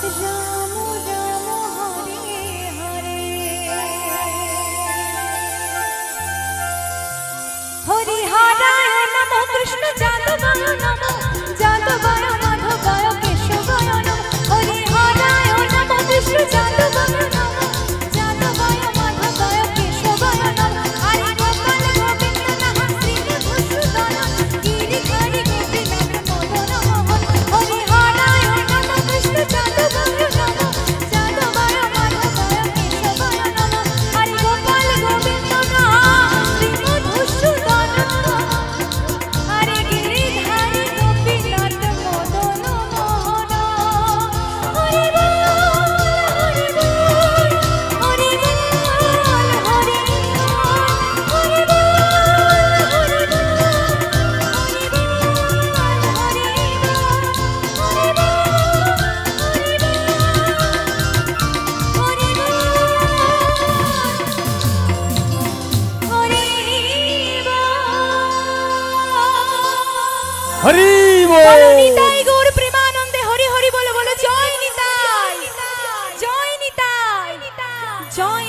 রাম রাম হরে হরে হরি হরায় নমঃ কৃষ্ণ যাদবায় নমঃ যাদবায় মাধবায় কেশবায় নমঃ হরি হরায় নমঃ কৃষ্ণ যাদবায় নমঃ যাদবায় মাধবায় কেশবায় নমঃ হরি গোপাল গোবিন্দ নমঃ শ্রী মধুসূদন গিরিধারী গোপীনাথ মদন মোহন হরি হরায় নমঃ কৃষ্ণ যাদবায় নমঃ যাদবায় মাধবায় কেশবায় নমঃ হরি গোপাল গোবিন্দ নমঃ শ্রী মধুসূদন হরি গিরিধারী গোপীনাথ মদন মোহন হরি বল হরি বল হরি বল হরি হরি বল হরি বল হরি বল হরি বল হরি বল হরি বলো বল। নিতাই গৌর প্রেমানন্দে হরি হরি বলো বলো জয় নিতাই জয় নিতাই জয়